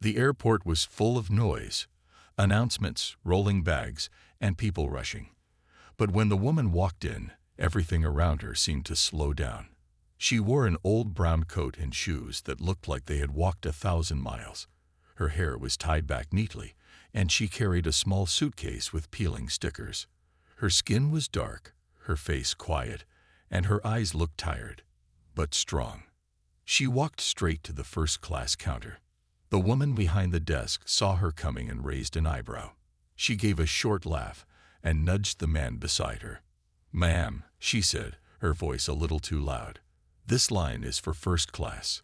The airport was full of noise, announcements, rolling bags, and people rushing. But when the woman walked in, everything around her seemed to slow down. She wore an old brown coat and shoes that looked like they had walked 1,000 miles. Her hair was tied back neatly, and she carried a small suitcase with peeling stickers. Her skin was dark, her face quiet, and her eyes looked tired, but strong. She walked straight to the first-class counter. The woman behind the desk saw her coming and raised an eyebrow. She gave a short laugh and nudged the man beside her. "Ma'am," she said, her voice a little too loud, "this line is for first class."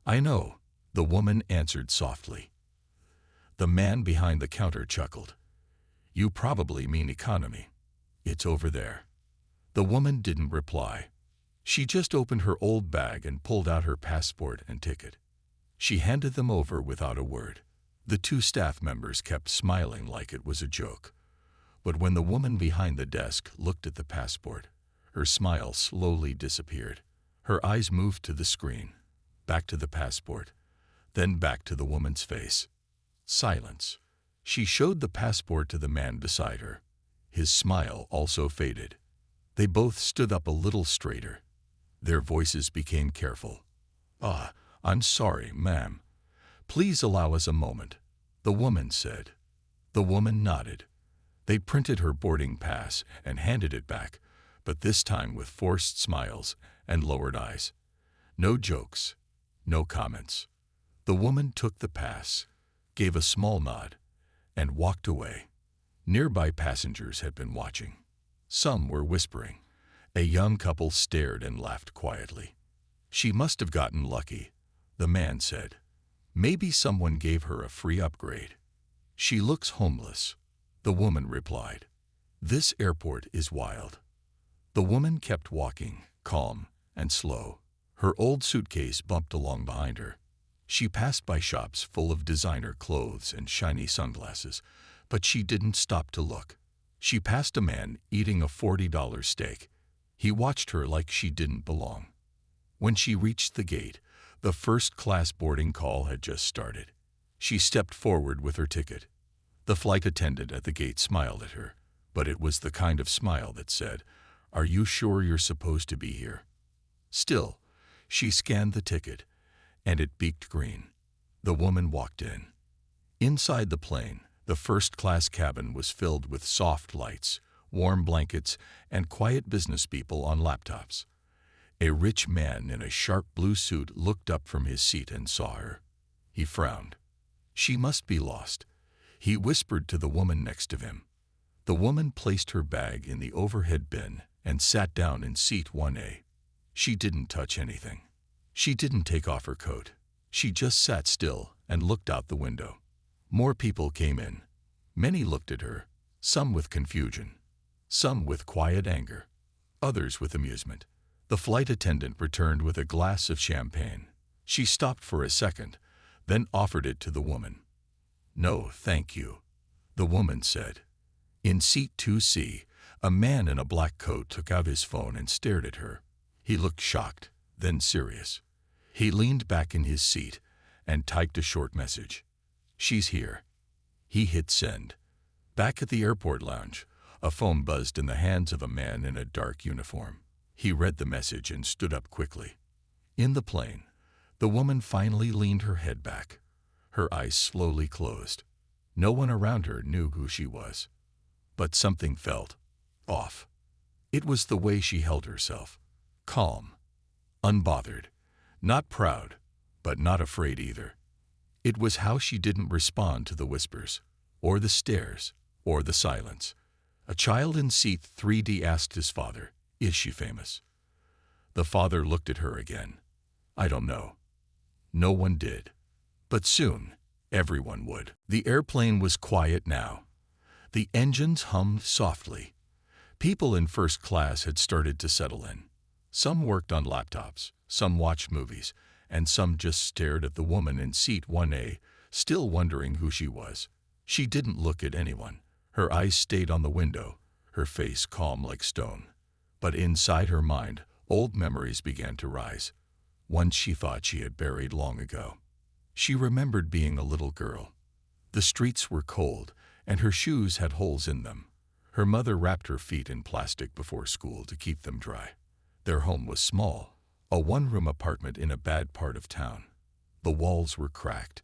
"I know," the woman answered softly. The man behind the counter chuckled. "You probably mean economy. It's over there." The woman didn't reply. She just opened her old bag and pulled out her passport and ticket. She handed them over without a word. The two staff members kept smiling like it was a joke. But when the woman behind the desk looked at the passport, her smile slowly disappeared. Her eyes moved to the screen, back to the passport, then back to the woman's face. Silence. She showed the passport to the man beside her. His smile also faded. They both stood up a little straighter. Their voices became careful. "I'm sorry, ma'am. Please allow us a moment," the woman said. The woman nodded. They printed her boarding pass and handed it back, but this time with forced smiles and lowered eyes. No jokes, no comments. The woman took the pass, gave a small nod, and walked away. Nearby passengers had been watching. Some were whispering. A young couple stared and laughed quietly. "She must have gotten lucky," the man said. "Maybe someone gave her a free upgrade." "She looks homeless," the woman replied. "This airport is wild." The woman kept walking, calm and slow. Her old suitcase bumped along behind her. She passed by shops full of designer clothes and shiny sunglasses, but she didn't stop to look. She passed a man eating a $40 steak. He watched her like she didn't belong. When she reached the gate, the first-class boarding call had just started. She stepped forward with her ticket. The flight attendant at the gate smiled at her, but it was the kind of smile that said, "Are you sure you're supposed to be here?" Still, she scanned the ticket, and it beeped green. The woman walked in. Inside the plane, the first-class cabin was filled with soft lights, warm blankets, and quiet business people on laptops. A rich man in a sharp blue suit looked up from his seat and saw her. He frowned. She must be lost. He whispered to the woman next to him. The woman placed her bag in the overhead bin and sat down in seat 1A. She didn't touch anything. She didn't take off her coat. She just sat still and looked out the window. More people came in. Many looked at her, some with confusion, some with quiet anger, others with amusement. The flight attendant returned with a glass of champagne. She stopped for a second, then offered it to the woman. "No, thank you," the woman said. In seat 2C, a man in a black coat took out his phone and stared at her. He looked shocked, then serious. He leaned back in his seat and typed a short message. "She's here." He hit send. Back at the airport lounge, a phone buzzed in the hands of a man in a dark uniform. He read the message and stood up quickly. In the plane, the woman finally leaned her head back. Her eyes slowly closed. No one around her knew who she was. But something felt off. It was the way she held herself. Calm, unbothered, not proud, but not afraid either. It was how she didn't respond to the whispers, or the stares, or the silence. A child in seat 3D asked his father, "Is she famous?" The father looked at her again. "I don't know." No one did. But soon, everyone would. The airplane was quiet now. The engines hummed softly. People in first class had started to settle in. Some worked on laptops, some watched movies, and some just stared at the woman in seat 1A, still wondering who she was. She didn't look at anyone. Her eyes stayed on the window, her face calm like stone. But inside her mind, old memories began to rise, ones she thought she had buried long ago. She remembered being a little girl. The streets were cold, and her shoes had holes in them. Her mother wrapped her feet in plastic before school to keep them dry. Their home was small, a one-room apartment in a bad part of town. The walls were cracked,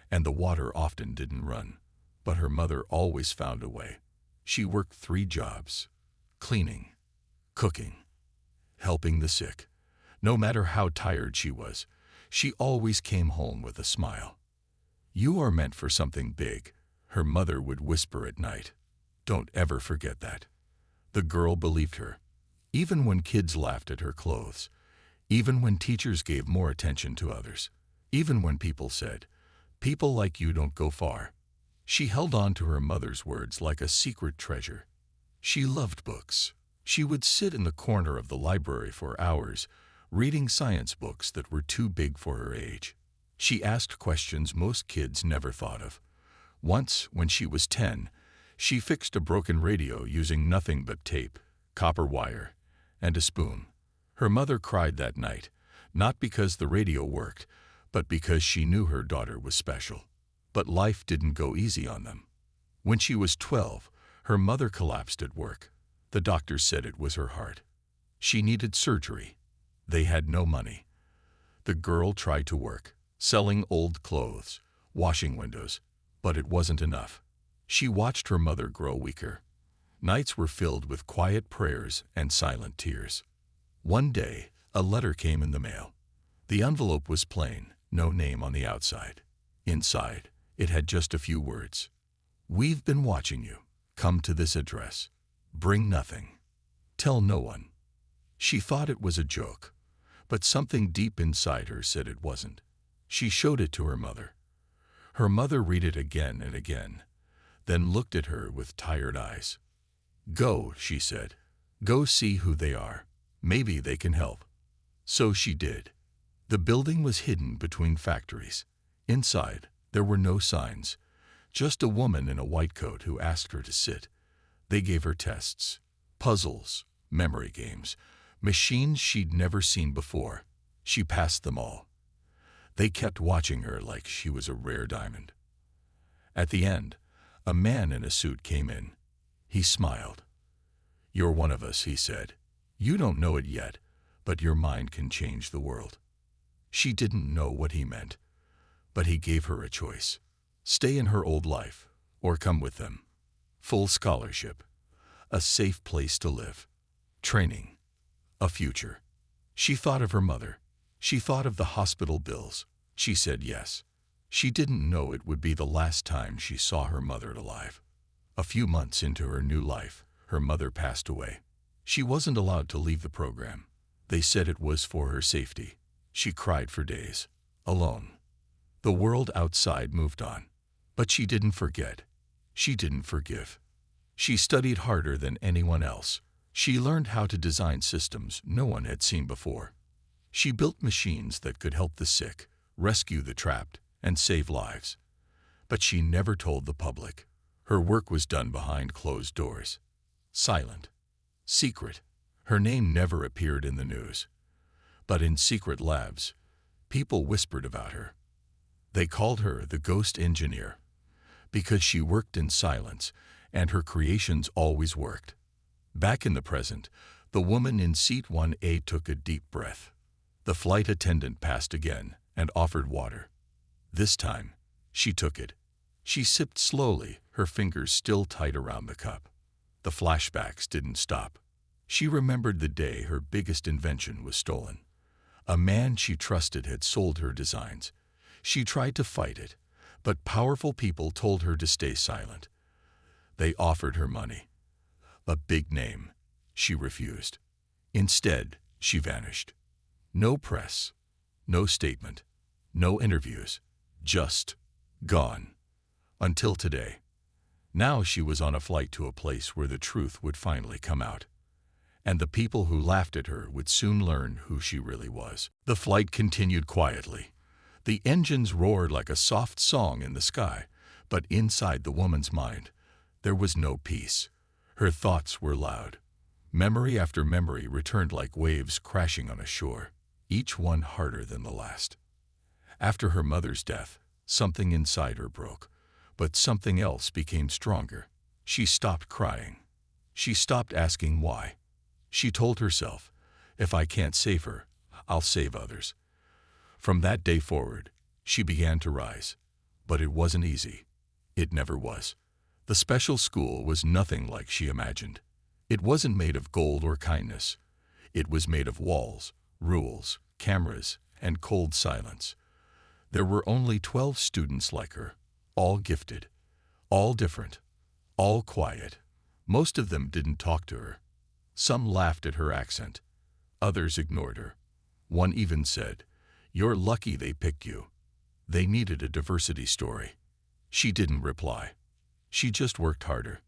and the water often didn't run. But her mother always found a way. She worked 3 jobs: cleaning, cooking, helping the sick. No matter how tired she was, she always came home with a smile. "You are meant for something big," her mother would whisper at night. "Don't ever forget that." The girl believed her, even when kids laughed at her clothes, even when teachers gave more attention to others, even when people said, "People like you don't go far." She held on to her mother's words like a secret treasure. She loved books. She would sit in the corner of the library for hours, reading science books that were too big for her age. She asked questions most kids never thought of. Once, when she was 10, she fixed a broken radio using nothing but tape, copper wire, and a spoon. Her mother cried that night, not because the radio worked, but because she knew her daughter was special. But life didn't go easy on them. When she was 12, her mother collapsed at work. The doctors said it was her heart. She needed surgery. They had no money. The girl tried to work, selling old clothes, washing windows, but it wasn't enough. She watched her mother grow weaker. Nights were filled with quiet prayers and silent tears. One day, a letter came in the mail. The envelope was plain, no name on the outside. Inside, it had just a few words. "We've been watching you. Come to this address. Bring nothing. Tell no one." She thought it was a joke, but something deep inside her said it wasn't. She showed it to her mother. Her mother read it again and again, then looked at her with tired eyes. "Go," she said. "Go see who they are. Maybe they can help." So she did. The building was hidden between factories. Inside, there were no signs, just a woman in a white coat who asked her to sit. They gave her tests, puzzles, memory games, machines she'd never seen before. She passed them all. They kept watching her like she was a rare diamond. At the end, a man in a suit came in. He smiled. "You're one of us," he said. "You don't know it yet, but your mind can change the world." She didn't know what he meant, but he gave her a choice: stay in her old life or come with them. Full scholarship, a safe place to live, training, a future. She thought of her mother. She thought of the hospital bills. She said yes. She didn't know it would be the last time she saw her mother alive. A few months into her new life, her mother passed away. She wasn't allowed to leave the program. They said it was for her safety. She cried for days, alone. The world outside moved on, but she didn't forget. She didn't forgive. She studied harder than anyone else. She learned how to design systems no one had seen before. She built machines that could help the sick, rescue the trapped, and save lives. But she never told the public. Her work was done behind closed doors. Silent. Secret. Her name never appeared in the news. But in secret labs, people whispered about her. They called her the ghost engineer, because she worked in silence and her creations always worked. Back in the present, the woman in seat 1A took a deep breath. The flight attendant passed again and offered water. This time, she took it. She sipped slowly, her fingers still tight around the cup. The flashbacks didn't stop. She remembered the day her biggest invention was stolen. A man she trusted had sold her designs. She tried to fight it, but powerful people told her to stay silent. They offered her money, a big name. She refused. Instead, she vanished. No press, no statement, no interviews, just gone. Until today. Now she was on a flight to a place where the truth would finally come out. And the people who laughed at her would soon learn who she really was. The flight continued quietly. The engines roared like a soft song in the sky, but inside the woman's mind, there was no peace. Her thoughts were loud. Memory after memory returned like waves crashing on a shore, each one harder than the last. After her mother's death, Something inside her broke, but something else became stronger. She stopped crying. She stopped asking why. She told herself, if I can't save her, I'll save others. From that day forward, she began to rise. But it wasn't easy. It never was. The special school was nothing like she imagined. It wasn't made of gold or kindness. It was made of walls, rules, cameras, and cold silence. There were only 12 students like her, all gifted, all different, all quiet. Most of them didn't talk to her. Some laughed at her accent. Others ignored her. One even said, "You're lucky they picked you." They needed a diversity story. She didn't reply. She just worked harder.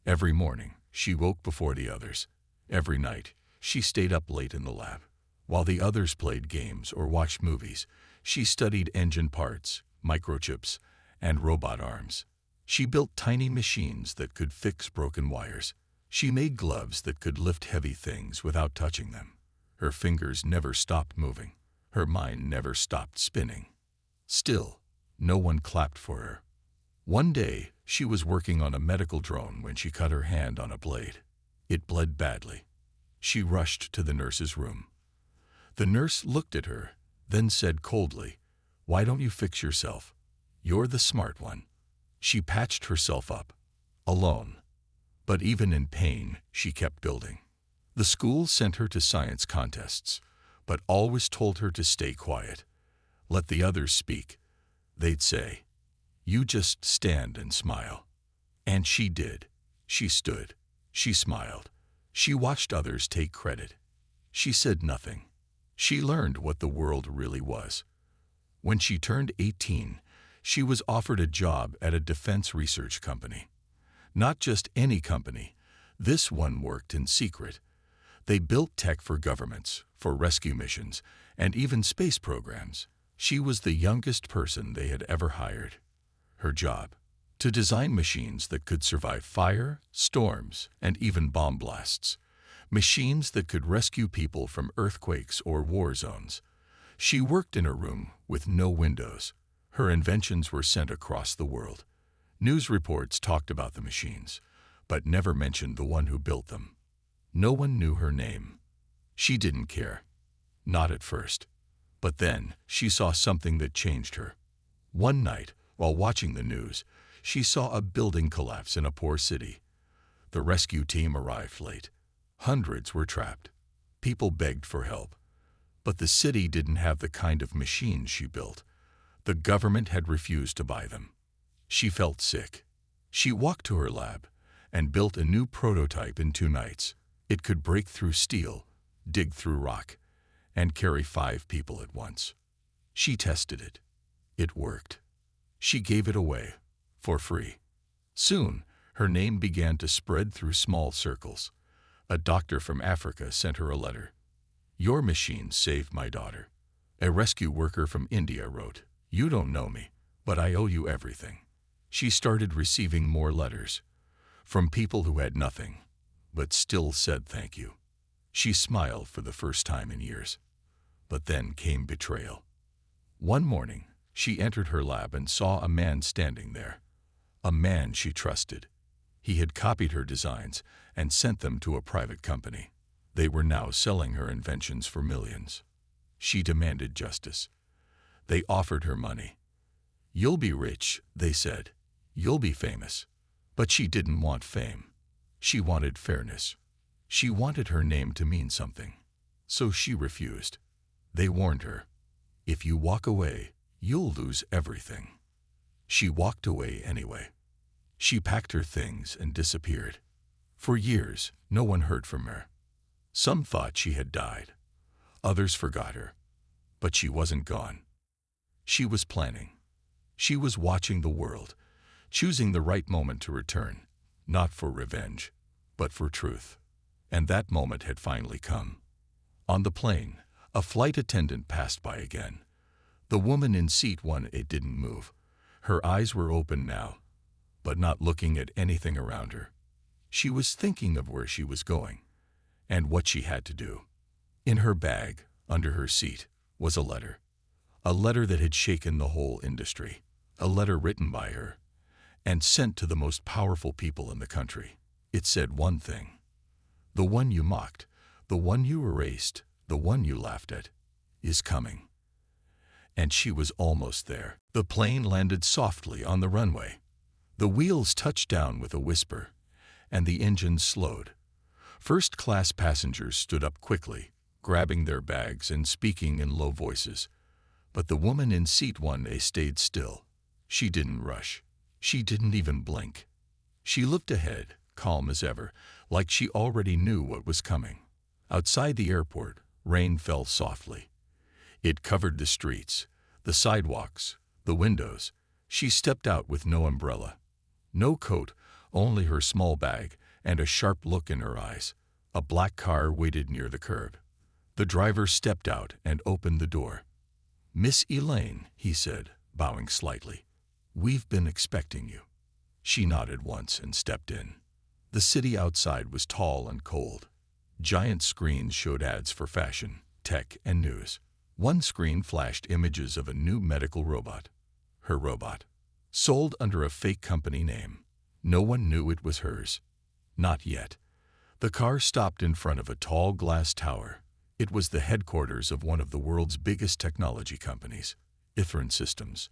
Every morning, she woke before the others. Every night, she stayed up late in the lab. While the others played games or watched movies, she studied engine parts, microchips, and robot arms. She built tiny machines that could fix broken wires. She made gloves that could lift heavy things without touching them. Her fingers never stopped moving. Her mind never stopped spinning. Still, no one clapped for her. One day, she was working on a medical drone when she cut her hand on a blade. It bled badly. She rushed to the nurse's room. The nurse looked at her, then said coldly, "Why don't you fix yourself? You're the smart one." She patched herself up, alone. But even in pain, she kept building. The school sent her to science contests, but always told her to stay quiet. Let the others speak. They'd say, "You just stand and smile." And she did. She stood. She smiled. She watched others take credit. She said nothing. She learned what the world really was. When she turned 18, she was offered a job at a defense research company. Not just any company. This one worked in secret. They built tech for governments, for rescue missions, and even space programs. She was the youngest person they had ever hired. Her job: to design machines that could survive fire, storms, and even bomb blasts. Machines that could rescue people from earthquakes or war zones. She worked in a room with no windows. Her inventions were sent across the world. News reports talked about the machines, but never mentioned the one who built them. No one knew her name. She didn't care. Not at first. But then, she saw something that changed her. One night, while watching the news, she saw a building collapse in a poor city. The rescue team arrived late. Hundreds were trapped. People begged for help. But the city didn't have the kind of machines she built. The government had refused to buy them. She felt sick. She walked to her lab and built a new prototype in 2 nights. It could break through steel, dig through rock, and carry 5 people at once. She tested it. It worked. She gave it away, for free. Soon, her name began to spread through small circles. A doctor from Africa sent her a letter. "Your machine saved my daughter." A rescue worker from India wrote, "You don't know me, but I owe you everything." She started receiving more letters from people who had nothing, but still said thank you. She smiled for the first time in years. But then came betrayal. One morning, she entered her lab and saw a man standing there. A man she trusted. He had copied her designs and sent them to a private company. They were now selling her inventions for millions. She demanded justice. They offered her money. "You'll be rich," they said. "You'll be famous." But she didn't want fame. She wanted fairness. She wanted her name to mean something. So she refused. They warned her, "If you walk away, you'll lose everything." She walked away anyway. She packed her things and disappeared. For years, no one heard from her. Some thought she had died. Others forgot her. But she wasn't gone. She was planning. She was watching the world, choosing the right moment to return, not for revenge, but for truth. And that moment had finally come. On the plane, a flight attendant passed by again. The woman in seat 1A didn't move. Her eyes were open now, but not looking at anything around her. She was thinking of where she was going and what she had to do. In her bag, under her seat, was a letter. A letter that had shaken the whole industry. A letter written by her and sent to the most powerful people in the country. It said one thing. The one you mocked, the one you erased, the one you laughed at, is coming. And she was almost there. The plane landed softly on the runway. The wheels touched down with a whisper, and the engine slowed. First-class passengers stood up quickly, grabbing their bags and speaking in low voices. But the woman in seat 1A stayed still. She didn't rush. She didn't even blink. She looked ahead, calm as ever, like she already knew what was coming. Outside the airport, rain fell softly. It covered the streets, the sidewalks, the windows. She stepped out with no umbrella. No coat, only her small bag and a sharp look in her eyes. A black car waited near the curb. The driver stepped out and opened the door. "Miss Elaine," he said, bowing slightly. "We've been expecting you." She nodded once and stepped in. The city outside was tall and cold. Giant screens showed ads for fashion, tech, and news. One screen flashed images of a new medical robot. Her robot. Sold under a fake company name. No one knew it was hers. Not yet. The car stopped in front of a tall glass tower. It was the headquarters of one of the world's biggest technology companies, Airline Systems.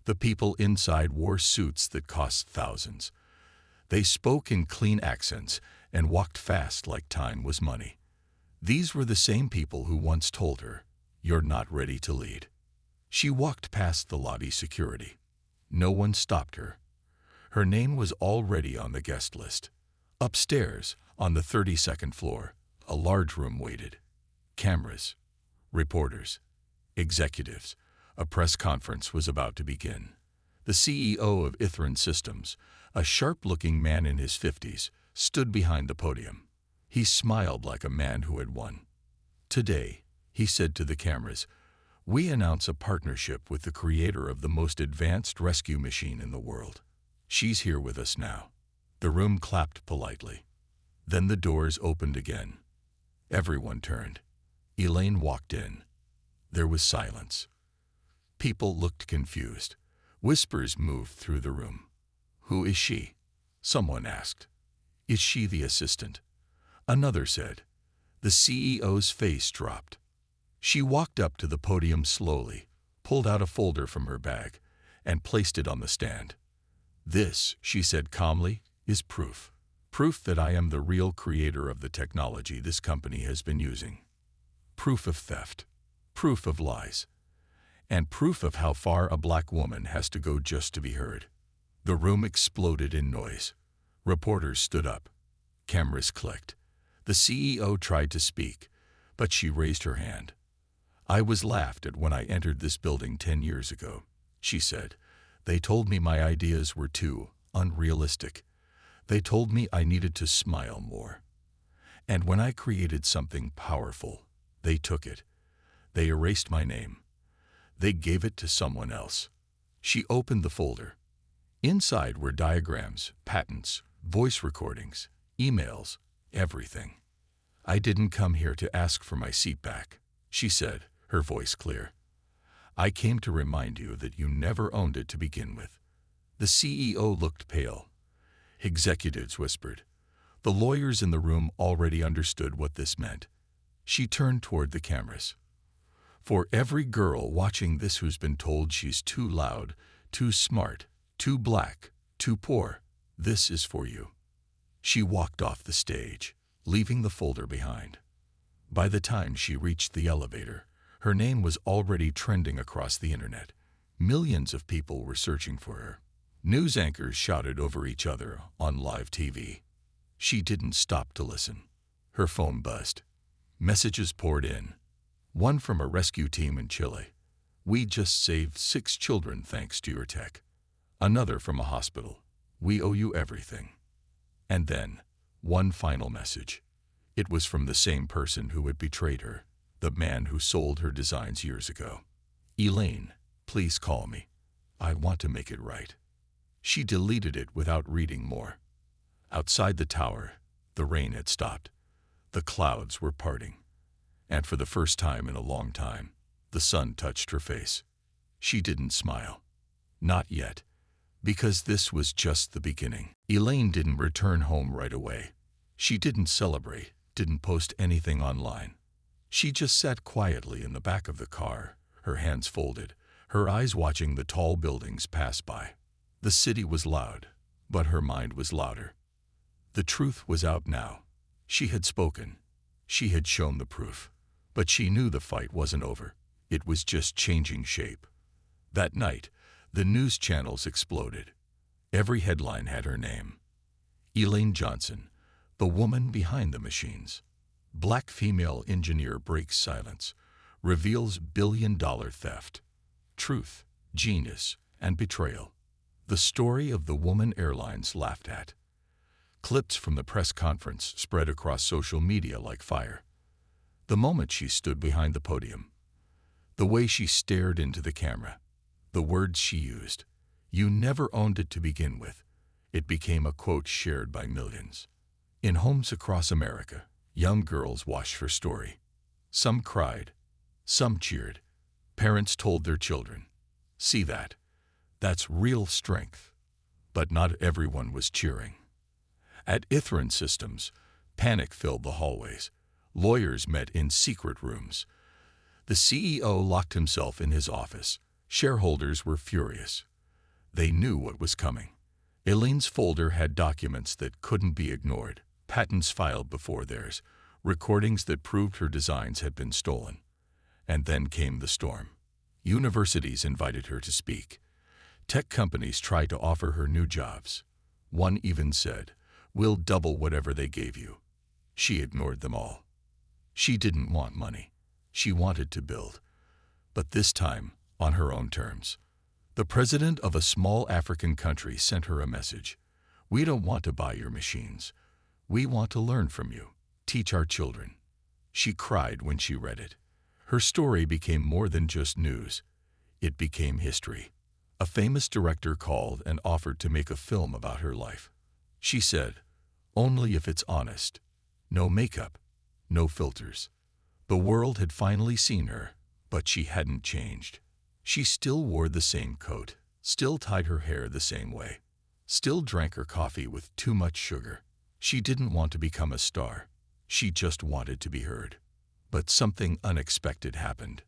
The people inside wore suits that cost thousands. They spoke in clean accents and walked fast like time was money. These were the same people who once told her, "You're not ready to lead." She walked past the lobby security. No one stopped her. Her name was already on the guest list. Upstairs, on the 32nd floor, a large room waited. Cameras, reporters, executives. A press conference was about to begin. The CEO of Airline Systems, a sharp-looking man in his 50s, stood behind the podium. He smiled like a man who had won. "Today," he said to the cameras, "we announce a partnership with the creator of the most advanced rescue machine in the world. She's here with us now." The room clapped politely. Then the doors opened again. Everyone turned. Elaine walked in. There was silence. People looked confused. Whispers moved through the room. "Who is she?" someone asked. "Is she the assistant?" Another said. The CEO's face dropped. She walked up to the podium slowly, pulled out a folder from her bag, and placed it on the stand. "This," she said calmly, "is proof. Proof that I am the real creator of the technology this company has been using. Proof of theft. Proof of lies. And proof of how far a black woman has to go just to be heard." The room exploded in noise. Reporters stood up. Cameras clicked. The CEO tried to speak, but she raised her hand. "I was laughed at when I entered this building 10 years ago," she said. "They told me my ideas were too unrealistic. They told me I needed to smile more. And when I created something powerful, they took it. They erased my name. They gave it to someone else." She opened the folder. Inside were diagrams, patents, voice recordings, emails, everything. "I didn't come here to ask for my seat back," she said, her voice clear. "I came to remind you that you never owned it to begin with." The CEO looked pale. Executives whispered. The lawyers in the room already understood what this meant. She turned toward the cameras. "For every girl watching this who's been told she's too loud, too smart, too black, too poor, this is for you." She walked off the stage, leaving the folder behind. By the time she reached the elevator, her name was already trending across the internet. Millions of people were searching for her. News anchors shouted over each other on live TV. She didn't stop to listen. Her phone buzzed. Messages poured in. One from a rescue team in Chile. "We just saved 6 children thanks to your tech." Another from a hospital. "We owe you everything." And then, one final message. It was from the same person who had betrayed her, the man who sold her designs years ago. "Elaine, please call me. I want to make it right." She deleted it without reading more. Outside the tower, the rain had stopped. The clouds were parting. And for the first time in a long time, the sun touched her face. She didn't smile. Not yet. Because this was just the beginning. Elaine didn't return home right away. She didn't celebrate, didn't post anything online. She just sat quietly in the back of the car, her hands folded, her eyes watching the tall buildings pass by. The city was loud, but her mind was louder. The truth was out now. She had spoken. She had shown the proof. But she knew the fight wasn't over. It was just changing shape. That night, the news channels exploded. Every headline had her name. Elaine Johnson, the woman behind the machines. Black female engineer breaks silence, reveals billion-dollar theft. Truth, genius, and betrayal. The story of the woman airlines laughed at. Clips from the press conference spread across social media like fire. The moment she stood behind the podium, the way she stared into the camera, the words she used, "You never owned it to begin with," it became a quote shared by millions. In homes across America, young girls watched her story. Some cried, some cheered. Parents told their children, "See that? That's real strength." But not everyone was cheering. At Ithran Systems, panic filled the hallways. Lawyers met in secret rooms. The CEO locked himself in his office. Shareholders were furious. They knew what was coming. Elaine's folder had documents that couldn't be ignored, patents filed before theirs, recordings that proved her designs had been stolen. And then came the storm. Universities invited her to speak. Tech companies tried to offer her new jobs. One even said, "We'll double whatever they gave you." She ignored them all. She didn't want money. She wanted to build. But this time, on her own terms. The president of a small African country sent her a message. "We don't want to buy your machines. We want to learn from you, teach our children." She cried when she read it. Her story became more than just news. It became history. A famous director called and offered to make a film about her life. She said, "Only if it's honest. No makeup, no filters." The world had finally seen her, but she hadn't changed. She still wore the same coat, still tied her hair the same way, still drank her coffee with too much sugar. She didn't want to become a star. She just wanted to be heard. But something unexpected happened.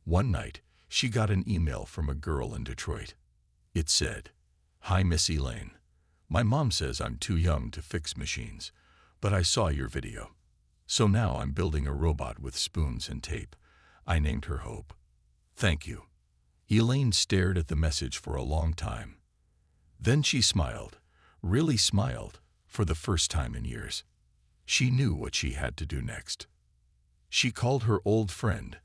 One night, she got an email from a girl in Detroit. It said, "Hi, Miss Elaine. My mom says I'm too young to fix machines, but I saw your video. So now I'm building a robot with spoons and tape. I named her Hope. Thank you." Elaine stared at the message for a long time. Then she smiled, really smiled, for the first time in years. She knew what she had to do next. She called her old friend,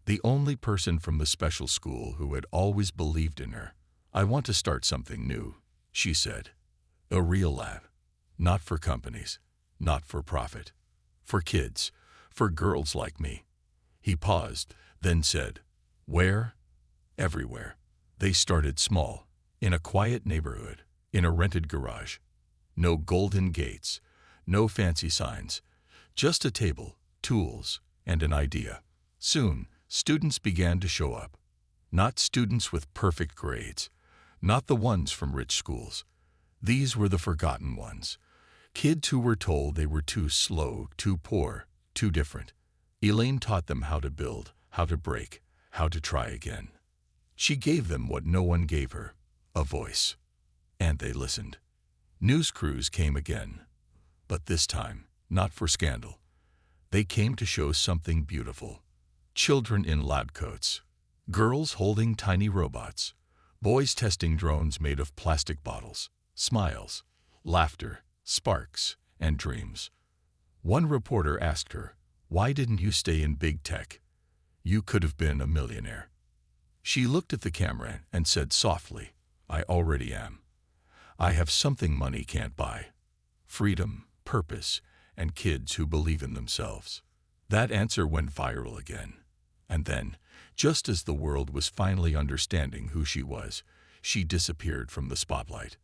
the only person from the special school who had always believed in her. "I want to start something new," she said. "A real lab. Not for companies, not for profit. For kids, for girls like me." He paused, then said, "Where?" "Everywhere." They started small, in a quiet neighborhood, in a rented garage. No golden gates, no fancy signs, just a table, tools, and an idea. Soon, students began to show up. Not students with perfect grades, not the ones from rich schools. These were the forgotten ones. Kids who were told they were too slow, too poor, too different. Elaine taught them how to build, how to break, how to try again. She gave them what no one gave her, a voice. And they listened. News crews came again. But this time, not for scandal. They came to show something beautiful. Children in lab coats. Girls holding tiny robots. Boys testing drones made of plastic bottles. Smiles, laughter, sparks, and dreams. One reporter asked her, "Why didn't you stay in big tech? You could have been a millionaire." She looked at the camera and said softly, "I already am. I have something money can't buy. Freedom, purpose, and kids who believe in themselves." That answer went viral again. And then, just as the world was finally understanding who she was, she disappeared from the spotlight.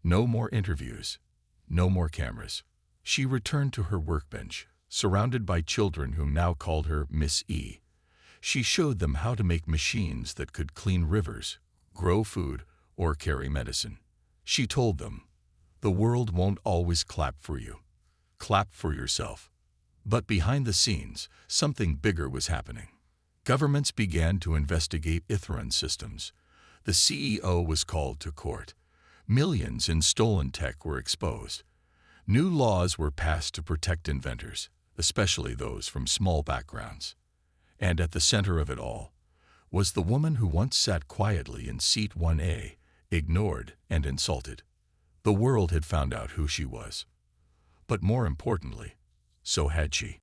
No more interviews, no more cameras. She returned to her workbench, surrounded by children who now called her Miss E. She showed them how to make machines that could clean rivers, grow food, or carry medicine. She told them, "The world won't always clap for you. Clap for yourself." But behind the scenes, something bigger was happening. Governments began to investigate Ithran systems. The CEO was called to court. Millions in stolen tech were exposed. New laws were passed to protect inventors, especially those from small backgrounds. And at the center of it all was the woman who once sat quietly in seat 1A, ignored and insulted. The world had found out who she was. But more importantly, so had she.